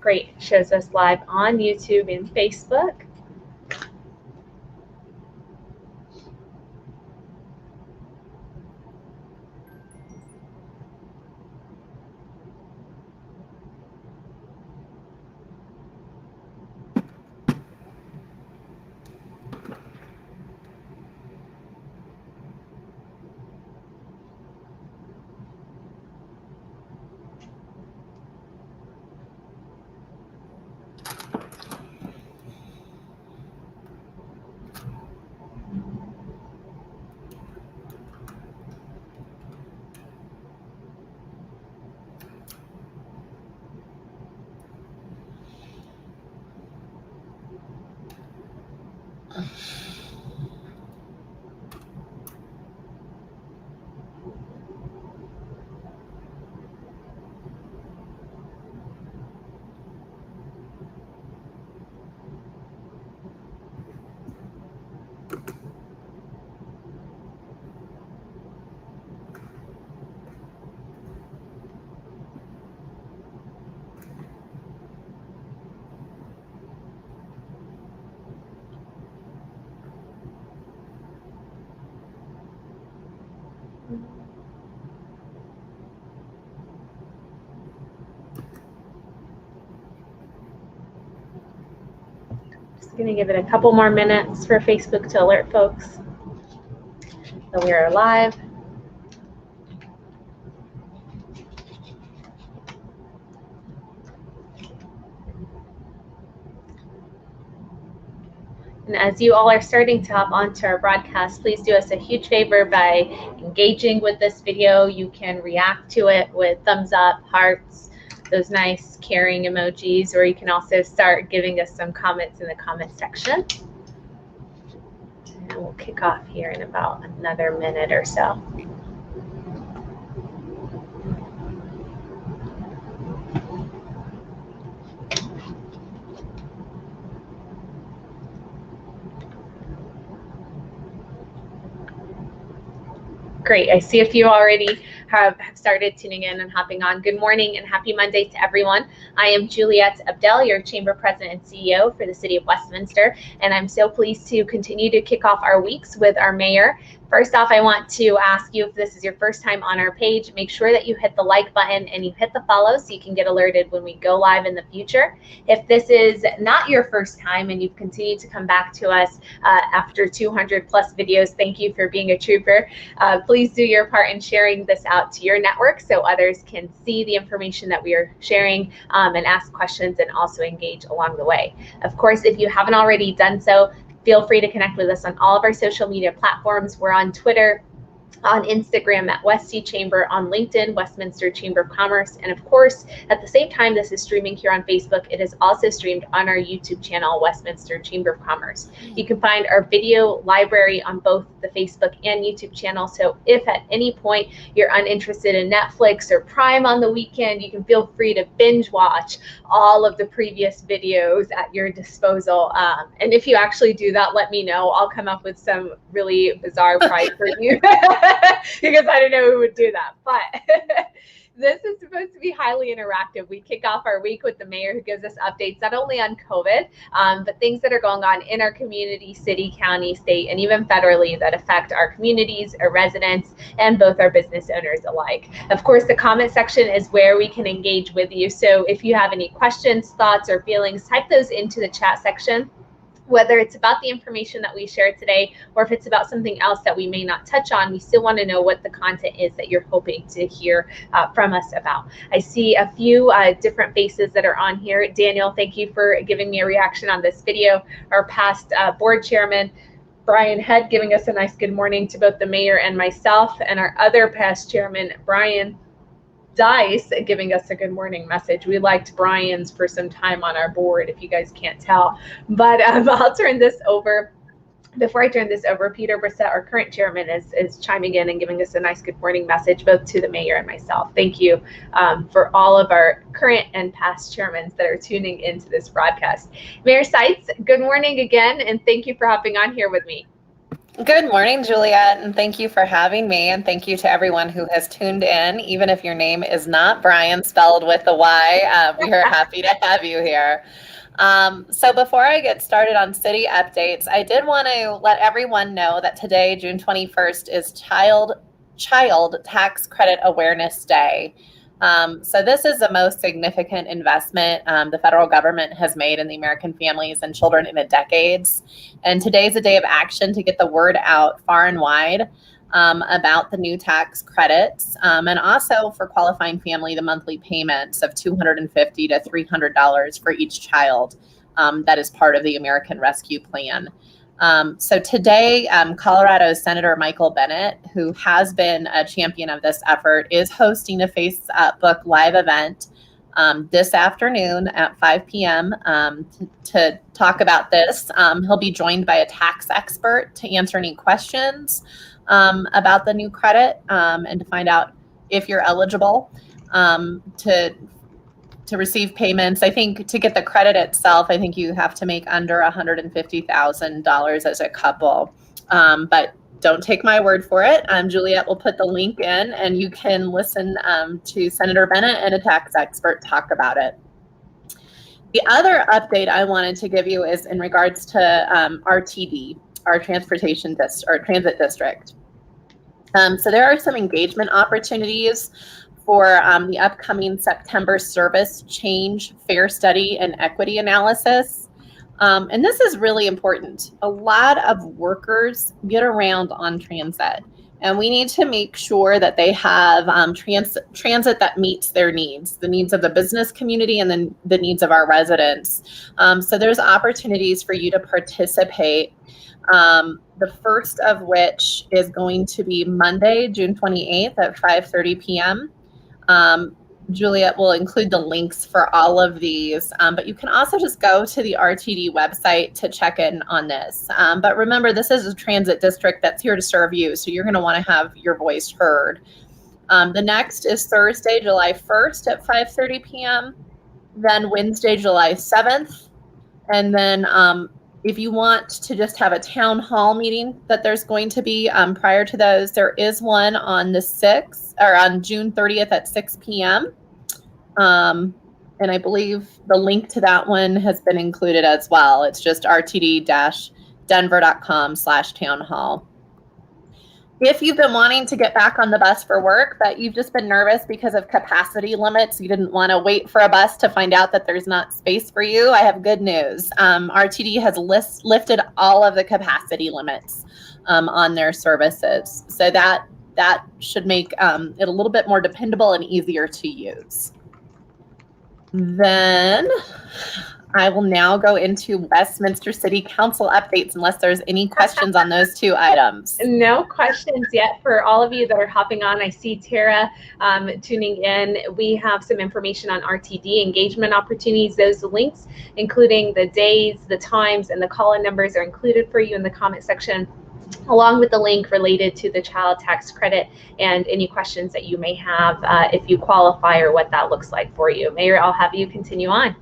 Great, shows us live on YouTube and Facebook. Just going to give it a couple more minutes for Facebook to alert folks that we are live. And as you all are starting to hop onto our broadcast, please do us a huge favor by engaging with this video. You can react to it with thumbs up, hearts, those nice caring emojis, or you can also start giving us some comments in the comment section. And we'll kick off here in about another minute or so. Great. I see a few already have started tuning in and hopping on. Good morning and happy Monday to everyone. I am Juliette Abdel, your Chamber President and CEO for the City of Westminster, and I'm so pleased to continue to kick off our weeks with our mayor. First off, I want to ask you, if this is your first time on our page, make sure that you hit the like button and you hit the follow so you can get alerted when we go live in the future. If this is not your first time and you've continued to come back to us after 200 plus videos, thank you for being a trooper. Please do your part in sharing this out to your network so others can see the information that we are sharing and ask questions and also engage along the way. Of course, if you haven't already done so, feel free to connect with us on all of our social media platforms. We're on Twitter, on Instagram at Westy Chamber, on LinkedIn, Westminster Chamber of Commerce, and of course, at the same time this is streaming here on Facebook, it is also streamed on our YouTube channel, Westminster Chamber of Commerce. You can find our video library on both the Facebook and YouTube channel, so if at any point you're uninterested in Netflix or Prime on the weekend, you can feel free to binge watch all of the previous videos at your disposal. And if you actually do that, let me know. I'll come up with some really bizarre price for you. Because I don't know who would do that, but this is supposed to be highly interactive. We kick off our week with the mayor who gives us updates not only on COVID, but things that are going on in our community, city, county, state, and even federally that affect our communities, our residents, and both our business owners alike. Of course, the comment section is where we can engage with you. So if you have any questions, thoughts, or feelings, type those into the chat section. Whether it's about the information that we shared today or if it's about something else that we may not touch on, we still want to know what the content is that you're hoping to hear from us about. I see a few different faces that are on here. Daniel, thank you for giving me a reaction on this video. Our past board chairman, Brian Head, giving us a nice good morning to both the mayor and myself, and our other past chairman, Brian Dice, giving us a good morning message. We liked Brian's for some time on our board, if you guys can't tell. But I'll turn this over. Before I turn this over, Peter Brissett, our current chairman, is chiming in and giving us a nice good morning message, both to the mayor and myself. Thank you for all of our current and past chairmen that are tuning into this broadcast. Mayor Seitz, good morning again, and thank you for hopping on here with me. Good morning, Juliet, and thank you for having me, and thank you to everyone who has tuned in. Even if your name is not Brian, spelled with a Y, we are happy to have you here. So before I get started on city updates, I did want to let everyone know that today, June 21st, is Child Tax Credit Awareness Day. So this is the most significant investment the federal government has made in the American families and children in decades. And today's a day of action to get the word out far and wide about the new tax credits, and also for qualifying family, the monthly payments of $250 to $300 for each child that is part of the American Rescue Plan. So today, Colorado's Senator Michael Bennet, who has been a champion of this effort, is hosting a Facebook Live event this afternoon at 5 p.m. To talk about this. He'll be joined by a tax expert to answer any questions about the new credit and to find out if you're eligible to receive payments. I think to get the credit itself, I think you have to make under $150,000 as a couple. But don't take my word for it. Juliet will put the link in and you can listen to Senator Bennet and a tax expert talk about it. The other update I wanted to give you is in regards to RTD, our transit district. So there are some engagement opportunities for the upcoming September service change, fair study, and equity analysis. And this is really important. A lot of workers get around on transit, and we need to make sure that they have transit that meets their needs, the needs of the business community and then the needs of our residents. So there's opportunities for you to participate. The first of which is going to be Monday, June 28th at 5:30 p.m. Juliet will include the links for all of these, but you can also just go to the RTD website to check in on this. But remember, this is a transit district that's here to serve you, so you're going to want to have your voice heard. The next is Thursday, July 1st at 5:30 p.m., then Wednesday, July 7th, and then if you want to just have a town hall meeting that there's going to be prior to those, there is one on the 6th or on June 30th at 6 p.m. And I believe the link to that one has been included as well. It's just rtd-denver.com/town hall. If you've been wanting to get back on the bus for work, but you've just been nervous because of capacity limits, you didn't want to wait for a bus to find out that there's not space for you, I have good news. RTD has lifted all of the capacity limits on their services. So that should make it a little bit more dependable and easier to use. Then I will now go into Westminster City Council updates unless there's any questions on those two items. No questions yet for all of you that are hopping on. I see Tara tuning in. We have some information on RTD engagement opportunities. Those links, including the days, the times, and the call-in numbers are included for you in the comment section, along with the link related to the child tax credit and any questions that you may have if you qualify or what that looks like for you. Mayor, I'll have you continue on.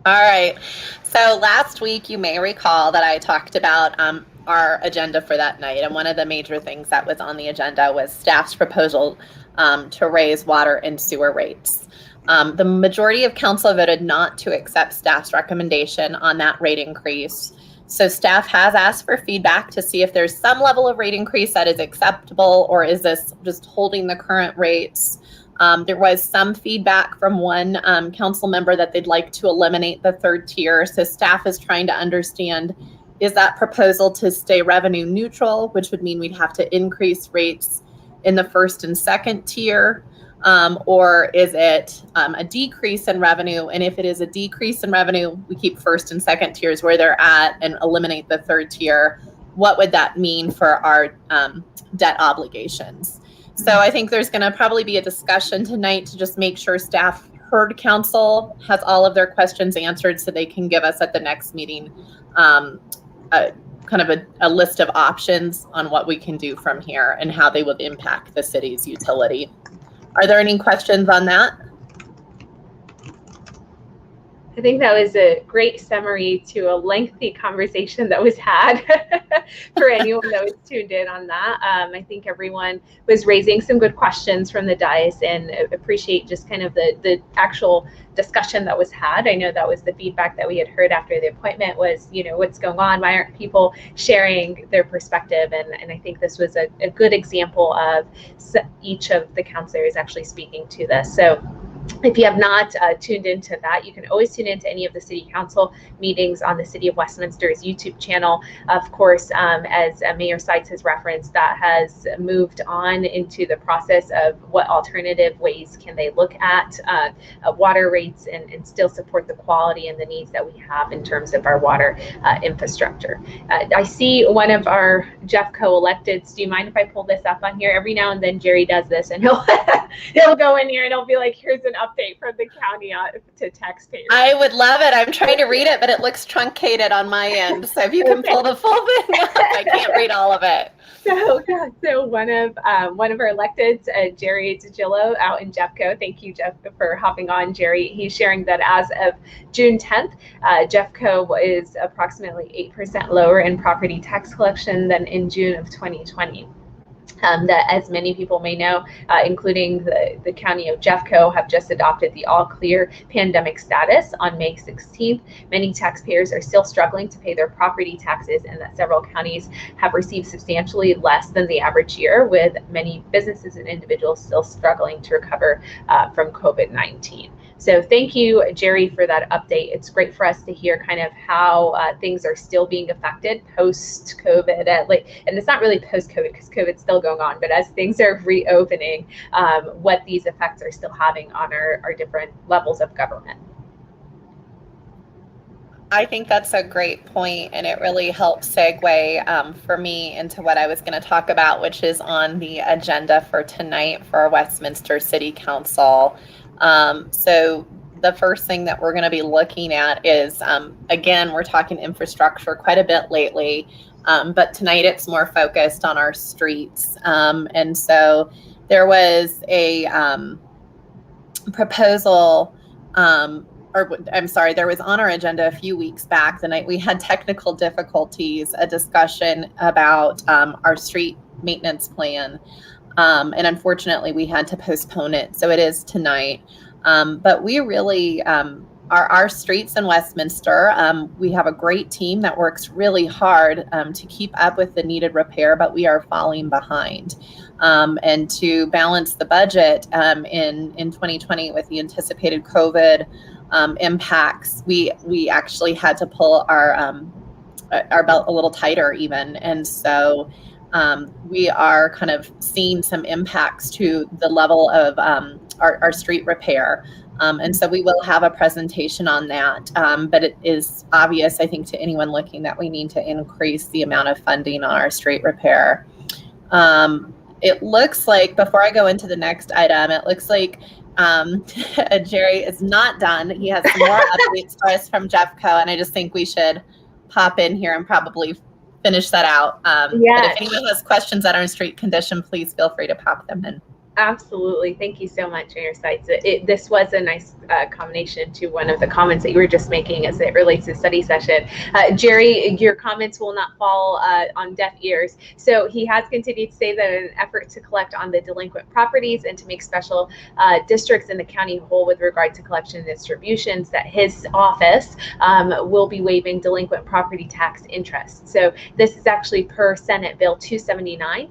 All right. So last week, you may recall that I talked about our agenda for that night. And one of the major things that was on the agenda was staff's proposal to raise water and sewer rates. The majority of council voted not to accept staff's recommendation on that rate increase. So staff has asked for feedback to see if there's some level of rate increase that is acceptable, or is this just holding the current rates? There was some feedback from one council member that they'd like to eliminate the third tier. So staff is trying to understand, is that proposal to stay revenue neutral, which would mean we'd have to increase rates in the first and second tier, or is it a decrease in revenue? And if it is a decrease in revenue, we keep first and second tiers where they're at and eliminate the third tier. What would that mean for our debt obligations? So I think there's going to probably be a discussion tonight to just make sure staff heard council, has all of their questions answered, so they can give us at the next meeting kind of a list of options on what we can do from here and how they would impact the city's utility. Are there any questions on that? I think that was a great summary to a lengthy conversation that was had for anyone that was tuned in on that. I think everyone was raising some good questions from the dais, and appreciate just kind of the actual discussion that was had. I know that was the feedback that we had heard after the appointment was, what's going on? Why aren't people sharing their perspective? And I think this was a good example of each of the counselors actually speaking to this. So if you have not tuned into that, you can always tune into any of the City Council meetings on the City of Westminster's YouTube channel. Of course, as Mayor Seitz has referenced, that has moved on into the process of what alternative ways can they look at water rates and still support the quality and the needs that we have in terms of our water infrastructure. I see one of our Jeffco electeds. Do you mind if I pull this up on here? Every now and then Jerry does this, and he'll go in here and he'll be like, here's an update from the county to taxpayers. I would love it. I'm trying to read it, but it looks truncated on my end. So if you can pull the full thing up, I can't read all of it. So one of our electeds, Jerry Tagillo out in Jeffco. Thank you, Jeff, for hopping on, Jerry. He's sharing that as of June 10th, Jeffco is approximately 8% lower in property tax collection than in June of 2020. That, as many people may know, including the county of Jeffco, have just adopted the all clear pandemic status on May 16th. Many taxpayers are still struggling to pay their property taxes, and that several counties have received substantially less than the average year, with many businesses and individuals still struggling to recover from COVID-19. So thank you, Jerry, for that update. It's great for us to hear kind of how things are still being affected post-COVID. And it's not really post-COVID because COVID's still going on, but as things are reopening, what these effects are still having on our different levels of government. I think that's a great point, and it really helps segue for me into what I was going to talk about, which is on the agenda for tonight for our Westminster City Council. So the first thing that we're going to be looking at is, again, we're talking infrastructure quite a bit lately, but tonight it's more focused on our streets. And so there was a proposal, there was on our agenda a few weeks back, the night we had technical difficulties, a discussion about our street maintenance plan. And unfortunately, we had to postpone it. So it is tonight. But we really, our streets in Westminster, we have a great team that works really hard to keep up with the needed repair, but we are falling behind. And to balance the budget in 2020 with the anticipated COVID impacts, we actually had to pull our belt a little tighter even. And so we are kind of seeing some impacts to the level of our street repair. And so we will have a presentation on that. But it is obvious, I think, to anyone looking that we need to increase the amount of funding on our street repair. It looks like, before I go into the next item, it looks like Jerry is not done. He has some more updates for us from Jeffco, and I just think we should pop in here and probably finish that out. Yes. But if anyone has questions on our street condition, please feel free to pop them in. Absolutely. Thank you so much, Mayor Seitz. This was a nice combination to one of the comments that you were just making as it relates to study session. Jerry, your comments will not fall on deaf ears. So he has continued to say that in an effort to collect on the delinquent properties and to make special districts in the county whole with regard to collection and distributions, that his office will be waiving delinquent property tax interest. So this is actually per Senate Bill 279,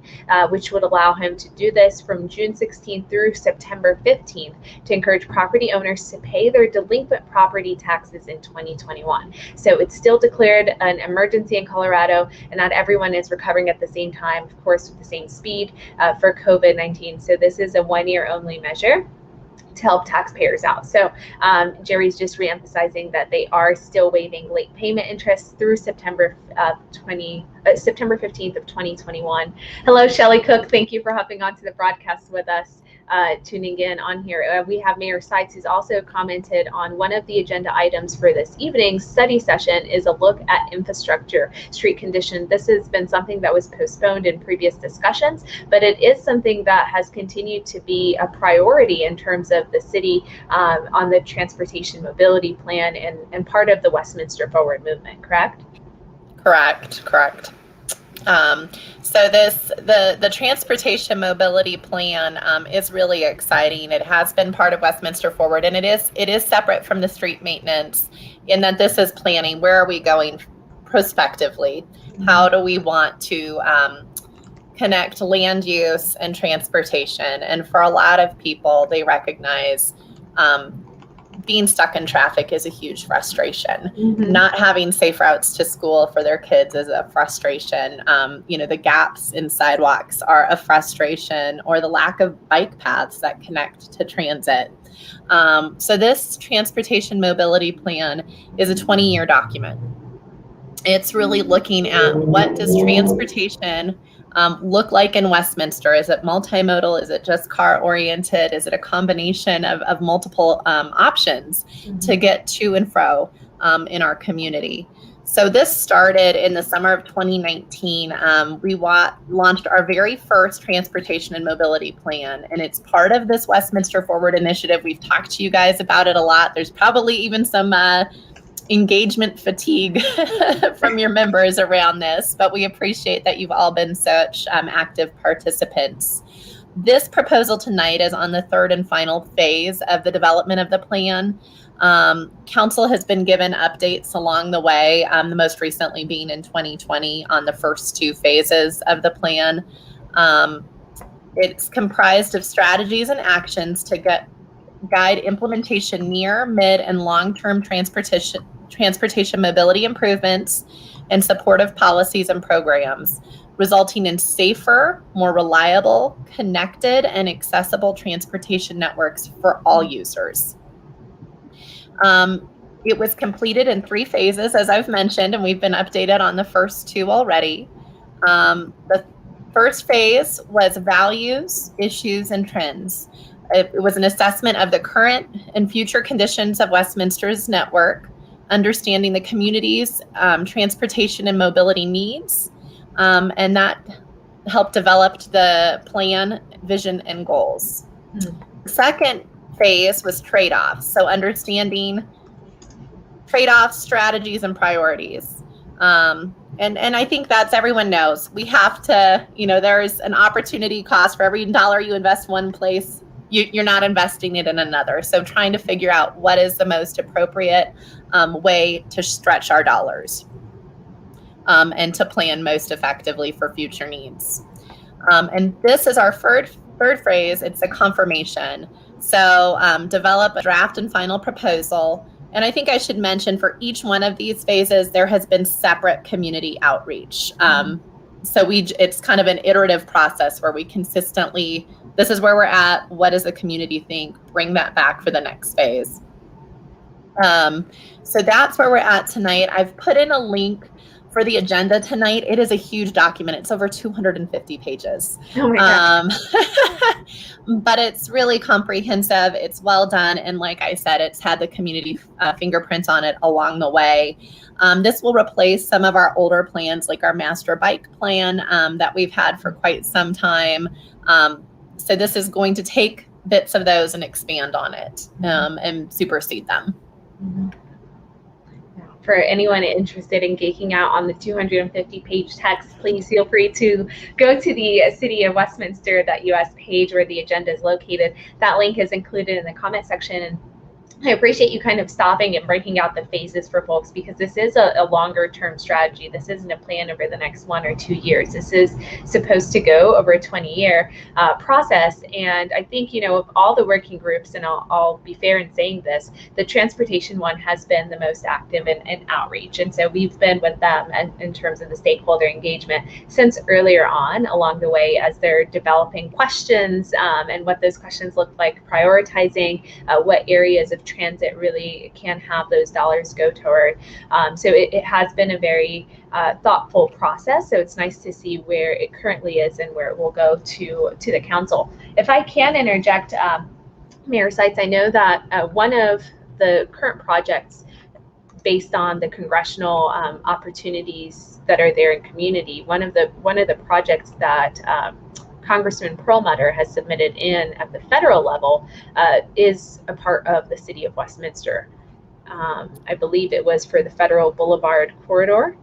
which would allow him to do this from June 16th through September 15th to encourage property owners to pay their delinquent property taxes in 2021. So it's still declared an emergency in Colorado, and not everyone is recovering at the same time, of course, with the same speed for COVID-19. So this is a one-year only measure to help taxpayers out. So Jerry's just reemphasizing that they are still waiving late payment interest through September 15th of 2021. Hello, Shelley Cook. Thank you for hopping onto the broadcast with us. tuning in on here. We have Mayor Sides, who's also commented on one of the agenda items for this evening's study session is a look at infrastructure, street condition. This has been something that was postponed in previous discussions, but it is something that has continued to be a priority in terms of the city on the transportation mobility plan and part of the Westminster Forward movement, correct? Correct. So the transportation mobility plan is really exciting. It has been part of Westminster Forward, and it is separate from the street maintenance in that this is planning. Where are we going prospectively? How do we want to connect land use and transportation? And for a lot of people, they recognize being stuck in traffic is a huge frustration. Mm-hmm. Not having safe routes to school for their kids is a frustration. The gaps in sidewalks are a frustration, or the lack of bike paths that connect to transit. So this transportation mobility plan is a 20-year document. It's really looking at what does transportation look like in Westminster. Is it multimodal? Is it just car oriented? Is it a combination of multiple options to get to and fro in our community? So this started in the summer of 2019. We launched our very first transportation and mobility plan, and it's part of this Westminster Forward initiative. We've talked to you guys about it a lot. There's probably even some engagement fatigue from your members around this, but we appreciate that you've all been such active participants. This proposal tonight is on the third and final phase of the development of the plan. Council has been given updates along the way, the most recently being in 2020 on the first two phases of the plan. It's comprised of strategies and actions to guide implementation near, mid, and long-term transportation mobility improvements and supportive policies and programs, resulting in safer, more reliable, connected, and accessible transportation networks for all users. It was completed in 3 phases, as I've mentioned, and we've been updated on the first 2 already. The first phase was values, issues, and trends. It was an assessment of the current and future conditions of Westminster's network, understanding the community's transportation and mobility needs, and that helped develop the plan, vision, and goals. The second phase was trade-offs, so understanding trade-offs, strategies, and priorities. And I think that's, everyone knows, we have to, there's an opportunity cost for every dollar you invest one place, you're not investing it in another. So trying to figure out what is the most appropriate way to stretch our dollars and to plan most effectively for future needs. And this is our third phase. It's a confirmation. So develop a draft and final proposal. And I think I should mention, for each one of these phases, there has been separate community outreach. So it's kind of an iterative process where we consistently, this is where we're at, what does the community think, bring that back for the next phase. So that's where we're at tonight. I've put in a link for the agenda tonight. It is a huge document. It's over 250 pages. Oh my gosh. But it's really comprehensive. It's well done. And like I said, it's had the community fingerprints on it along the way. This will replace some of our older plans, like our master bike plan that we've had for quite some time. So this is going to take bits of those and expand on it and supersede them. Mm-hmm. For anyone interested in geeking out on the 250-page text, please feel free to go to the City of Westminster.us page where the agenda is located. That link is included in the comment section. And I appreciate you kind of stopping and breaking out the phases for folks, because this is a longer term strategy. This isn't a plan over the next 1 or 2 years. This is supposed to go over a 20-year process. And I think, of all the working groups, and I'll be fair in saying this, the transportation one has been the most active in outreach. And so we've been with them in terms of the stakeholder engagement since earlier on along the way, as they're developing questions and what those questions look like, prioritizing what areas of transit really can have those dollars go toward. So it has been a very thoughtful process. So it's nice to see where it currently is and where it will go to the council. If I can interject, Mayor Seitz, I know that one of the current projects based on the congressional opportunities that are there in community, one of the projects that Congressman Perlmutter has submitted in at the federal level is a part of the city of Westminster. I believe it was for the Federal Boulevard corridor.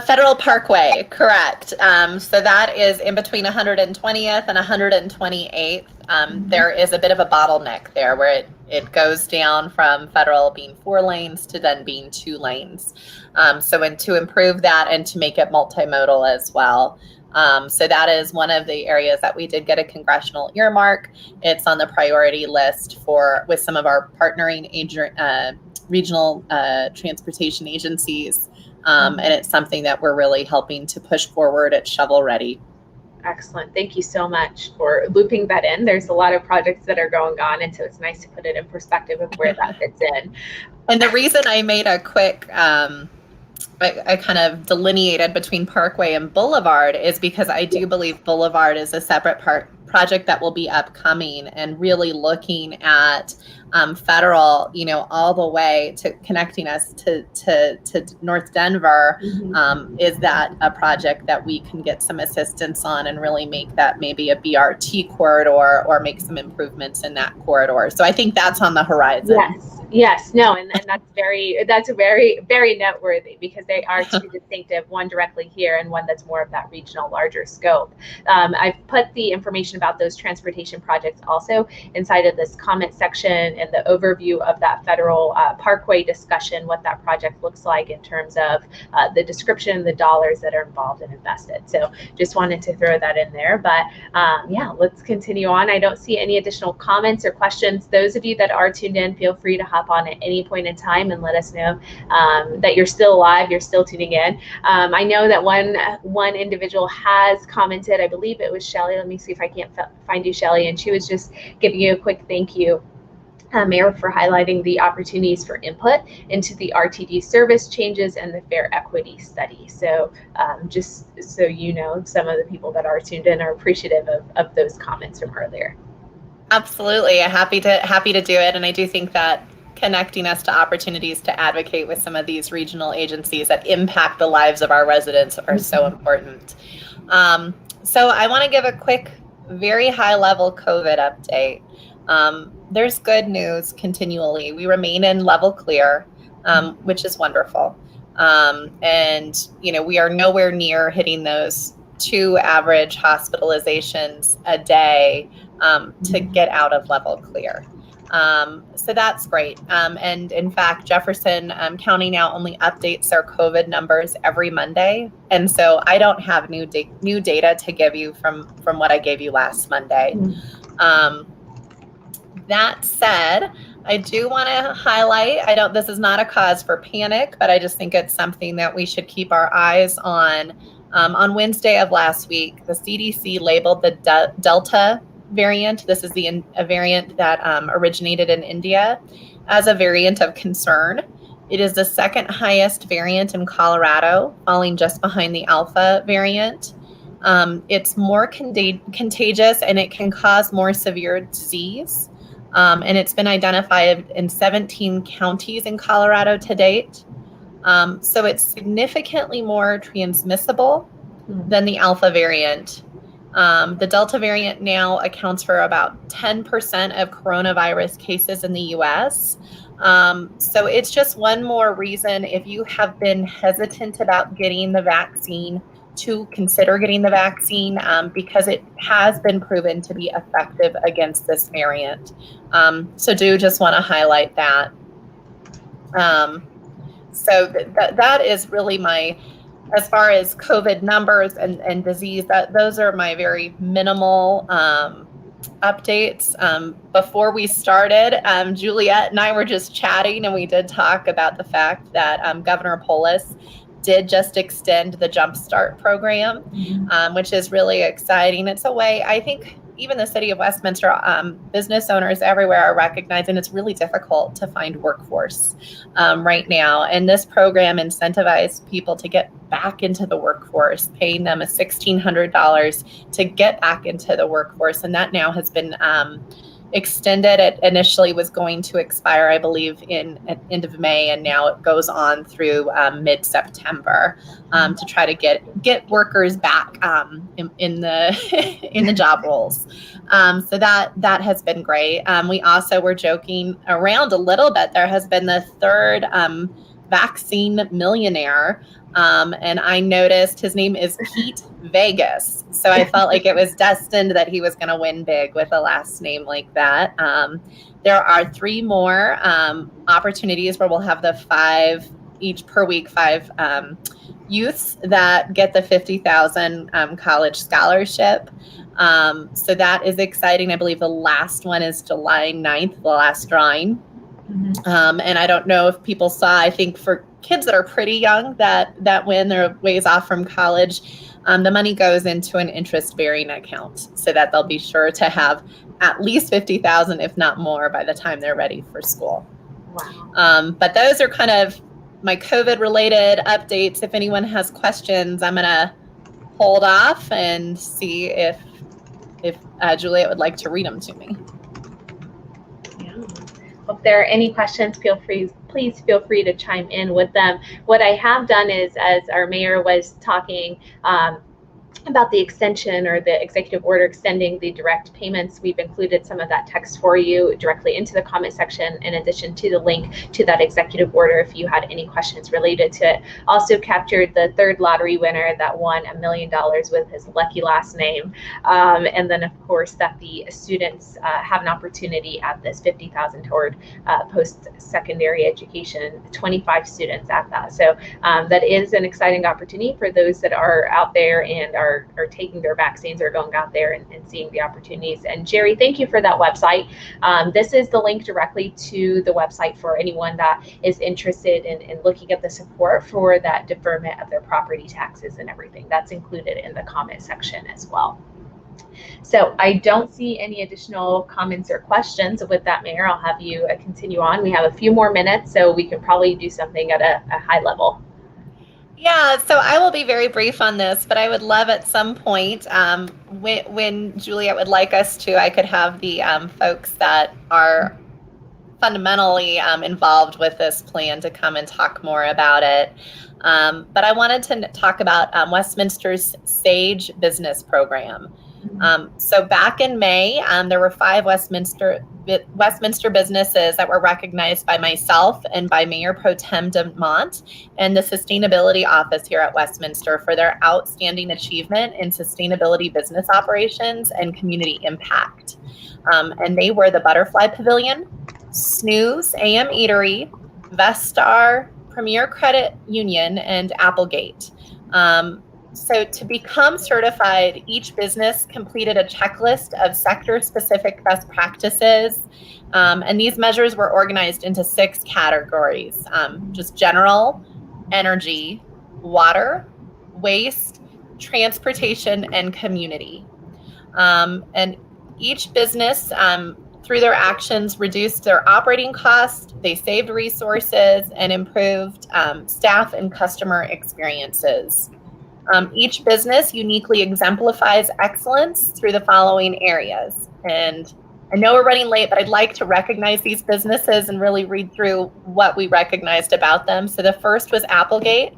Federal Parkway, correct. So that is in between 120th and 128th. There is a bit of a bottleneck there where it goes down from Federal being 4 lanes to then being 2 lanes. So to improve that and to make it multimodal as well. So that is one of the areas that we did get a congressional earmark. It's on the priority list with some of our partnering regional transportation agencies. And it's something that we're really helping to push forward at Shovel Ready. Excellent. Thank you so much for looping that in. There's a lot of projects that are going on, and so it's nice to put it in perspective of where that fits in. And the reason I made a quick, I kind of delineated between Parkway and Boulevard is because I do believe Boulevard is a separate project that will be upcoming, and really looking at Federal, all the way to connecting us to North Denver. Is that a project that we can get some assistance on and really make that maybe a BRT corridor or make some improvements in that corridor? So I think that's on the horizon. Yes, no, and that's very, very noteworthy, because they are two distinctive, one directly here and one that's more of that regional, larger scope. I've put the information about those transportation projects also inside of this comment section and the overview of that Federal Parkway discussion, what that project looks like in terms of the description, the dollars that are involved and invested. So just wanted to throw that in there. But yeah, let's continue on. I don't see any additional comments or questions. Those of you that are tuned in, feel free to hop on at any point in time and let us know that you're still alive, you're still tuning in. I know that one individual has commented, I believe it was Shelly. Let me see if I can't find you, Shelly, and she was just giving you a quick thank you, Mayor, for highlighting the opportunities for input into the RTD service changes and the fare equity study. So just so you know, some of the people that are tuned in are appreciative of those comments from earlier. Absolutely, happy to do it, and I do think that connecting us to opportunities to advocate with some of these regional agencies that impact the lives of our residents are so important. So I want to give a quick, very high-level COVID update. There's good news continually. We remain in level clear, which is wonderful. And we are nowhere near hitting those 2 average hospitalizations a day to get out of level clear. So that's great. And in fact, Jefferson County now only updates their COVID numbers every Monday. And so I don't have new data to give you from what I gave you last Monday. That said, I do want to highlight, this is not a cause for panic, but I just think it's something that we should keep our eyes on. On Wednesday of last week, the CDC labeled the Delta variant, this is a variant that originated in India, as a variant of concern. It is the 2nd highest variant in Colorado, falling just behind the Alpha variant. It's more contagious, and it can cause more severe disease. And it's been identified in 17 counties in Colorado to date. So it's significantly more transmissible than the Alpha variant. The Delta variant now accounts for about 10% of coronavirus cases in the US. So it's just one more reason, if you have been hesitant about getting the vaccine, to consider getting the vaccine, because it has been proven to be effective against this variant. So do just want to highlight that. So that is really as far as COVID numbers and disease, those are my very minimal updates. Before we started, Juliet and I were just chatting, and we did talk about the fact that Governor Polis did just extend the Jumpstart program, which is really exciting. It's a way, I think, even the city of Westminster, business owners everywhere are recognizing it's really difficult to find workforce right now. And this program incentivized people to get back into the workforce, paying them $1,600 to get back into the workforce. And that now has been extended. It initially was going to expire, I believe, at end of May, and now it goes on through mid-September to try to get workers back in the in the job roles. So that has been great. We also were joking around a little bit. There has been the third vaccine millionaire. And I noticed his name is Pete Vegas. So I felt like it was destined that he was going to win big with a last name like that. There are 3 more opportunities where we'll have the 5 each per week, 5 youths that get the $50,000 college scholarship. So that is exciting. I believe the last one is July 9th, the last drawing. Mm-hmm. And I don't know if people saw, I think for kids that are pretty young that win, they're ways off from college, the money goes into an interest-bearing account so that they'll be sure to have at least $50,000, if not more, by the time they're ready for school. Wow. But those are kind of my COVID-related updates. If anyone has questions, I'm going to hold off and see if Juliet would like to read them to me. If there are any questions, please feel free to chime in with them. What I have done is, as our mayor was talking about the extension or the executive order extending the direct payments, we've included some of that text for you directly into the comment section, in addition to the link to that executive order if you had any questions related to it. Also captured the 3rd lottery winner that won $1 million with his lucky last name. And then, of course, that the students have an opportunity at this $50,000 toward post-secondary education, 25 students at that. So that is an exciting opportunity for those that are out there and are taking their vaccines or going out there and seeing the opportunities. And Jerry, thank you for that website. This is the link directly to the website for anyone that is interested in looking at the support for that deferment of their property taxes and everything. That's included in the comment section as well. So I don't see any additional comments or questions. With that, Mayor, I'll have you continue on. We have a few more minutes, so we could probably do something at a high level. Yeah, so I will be very brief on this, but I would love at some point when Juliet would like us to, I could have the folks that are fundamentally involved with this plan to come and talk more about it. But I wanted to talk about Westminster's SAGE business program. So back in May, there were 5 Westminster businesses that were recognized by myself and by Mayor Pro Tem DeMont and the Sustainability Office here at Westminster for their outstanding achievement in sustainability business operations and community impact. And they were the Butterfly Pavilion, Snooze AM Eatery, Vestar, Premier Credit Union, and Applegate. So to become certified, each business completed a checklist of sector-specific best practices. And these measures were organized into 6 categories: just general, energy, water, waste, transportation, and community. And each business, through their actions, reduced their operating costs, they saved resources, and improved staff and customer experiences. Each business uniquely exemplifies excellence through the following areas. And I know we're running late, but I'd like to recognize these businesses and really read through what we recognized about them. So the first was Applegate.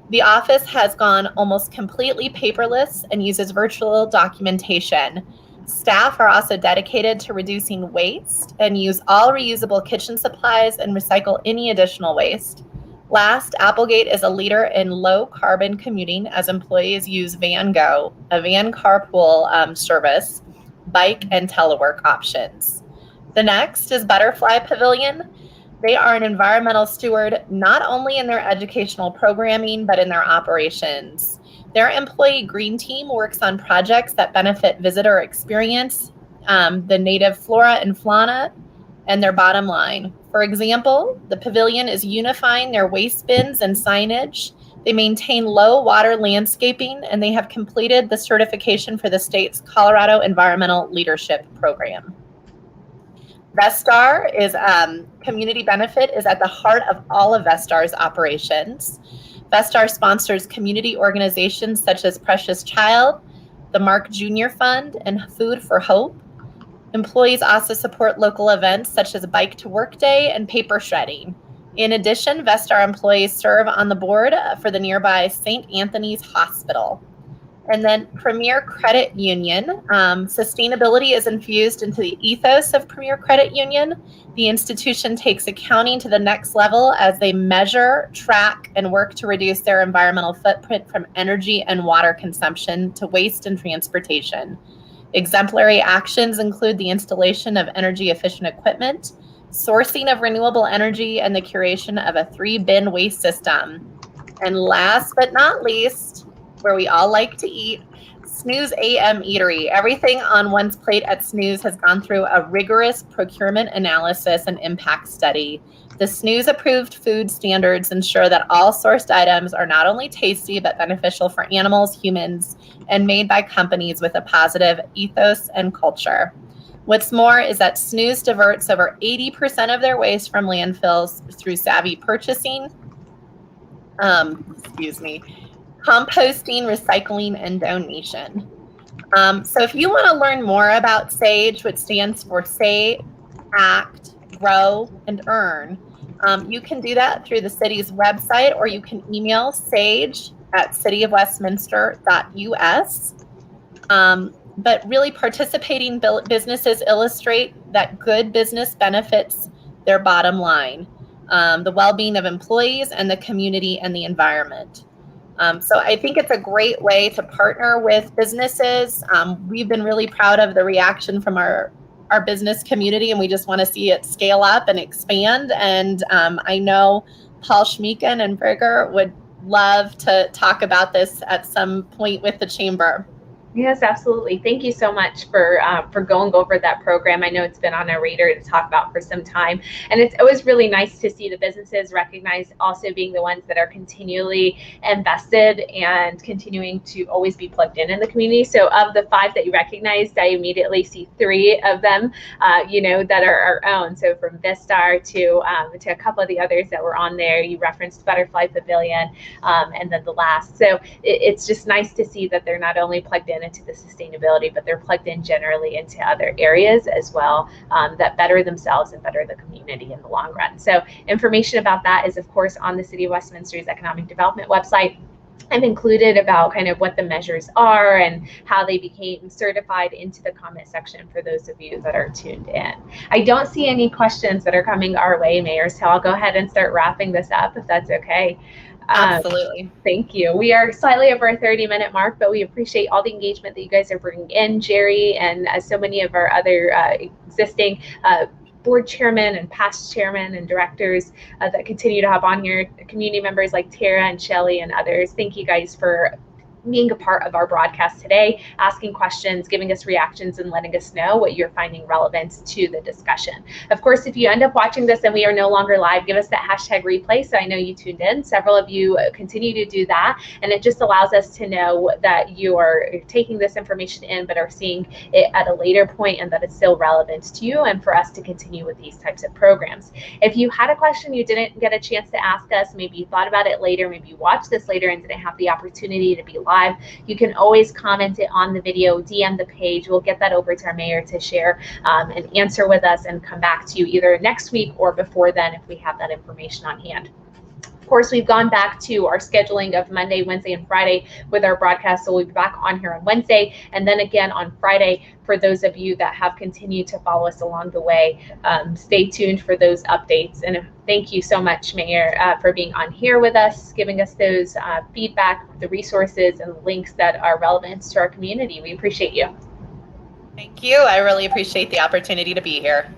The office has gone almost completely paperless and uses virtual documentation. Staff are also dedicated to reducing waste and use all reusable kitchen supplies and recycle any additional waste. Last, Applegate is a leader in low carbon commuting as employees use VanGo, a van carpool service, bike and telework options. The next is Butterfly Pavilion. They are an environmental steward not only in their educational programming, but in their operations. Their employee green team works on projects that benefit visitor experience, the native flora and fauna, and their bottom line. For example, the pavilion is unifying their waste bins and signage. They maintain low water landscaping, and they have completed the certification for the state's Colorado Environmental Leadership Program. Vestar is community benefit is at the heart of all of Vestar's operations. Vestar sponsors community organizations such as Precious Child, the Mark Jr. Fund, and Food for Hope. Employees also support local events such as Bike to Work Day and paper shredding. In addition, Vestar employees serve on the board for the nearby St. Anthony's Hospital. And then Premier Credit Union. Sustainability is infused into the ethos of Premier Credit Union. The institution takes accounting to the next level as they measure, track, and work to reduce their environmental footprint from energy and water consumption to waste and transportation. Exemplary actions include the installation of energy-efficient equipment, sourcing of renewable energy, and the curation of a 3-bin waste system. And last but not least, where we all like to eat, Snooze AM Eatery. Everything on one's plate at Snooze has gone through a rigorous procurement analysis and impact study. The Snooze approved food standards ensure that all sourced items are not only tasty, but beneficial for animals, humans, and made by companies with a positive ethos and culture. What's more is that Snooze diverts over 80% of their waste from landfills through savvy purchasing, composting, recycling, and donation. So if you want to learn more about SAGE, which stands for Say, Act, Grow, and Earn, you can do that through the city's website, or you can email sage@cityofwestminster.us. But really participating businesses illustrate that good business benefits their bottom line, the well-being of employees and the community and the environment. So I think it's a great way to partner with businesses. We've been really proud of the reaction from our business community, and we just want to see it scale up and expand. And I know Paul Schmeeken and Berger would love to talk about this at some point with the chamber. Yes, absolutely. Thank you so much for going over that program. I know it's been on our radar to talk about for some time, and it's always really nice to see the businesses recognized also being the ones that are continually invested and continuing to always be plugged in the community. So of the 5 that you recognized, I immediately see 3 of them, that are our own. So from Vistar to a couple of the others that were on there. You referenced Butterfly Pavilion, and then the last. So it's just nice to see that they're not only plugged in into the sustainability, but they're plugged in generally into other areas as well, that better themselves and better the community in the long run. So information about that is, of course, on the City of Westminster's Economic Development website. I've included about kind of what the measures are and how they became certified into the comment section for those of you that are tuned in. I don't see any questions that are coming our way, Mayor, so I'll go ahead and start wrapping this up if that's okay. Absolutely. Thank you. We are slightly over a 30-minute mark, but we appreciate all the engagement that you guys are bringing in, Jerry, and so many of our other existing board chairmen and past chairmen and directors that continue to hop on here, community members like Tara and Shelley and others. Thank you guys for being a part of our broadcast today, asking questions, giving us reactions, and letting us know what you're finding relevant to the discussion. Of course, if you end up watching this and we are no longer live, give us that hashtag replay so I know you tuned in. Several of you continue to do that, and it just allows us to know that you are taking this information in but are seeing it at a later point and that it's still relevant to you, and for us to continue with these types of programs. If you had a question you didn't get a chance to ask us, maybe you thought about it later, maybe you watched this later and didn't have the opportunity to be live, you can always comment it on the video, DM the page. We'll get that over to our mayor to share and answer with us and come back to you either next week or before then if we have that information on hand. Of course, we've gone back to our scheduling of Monday, Wednesday, and Friday with our broadcast, so we'll be back on here on Wednesday and then again on Friday. For those of you that have continued to follow us along the way, stay tuned for those updates. And thank you so much, Mayor, for being on here with us, giving us those feedback, the resources, and links that are relevant to our community. We appreciate you. Thank you. I really appreciate the opportunity to be here.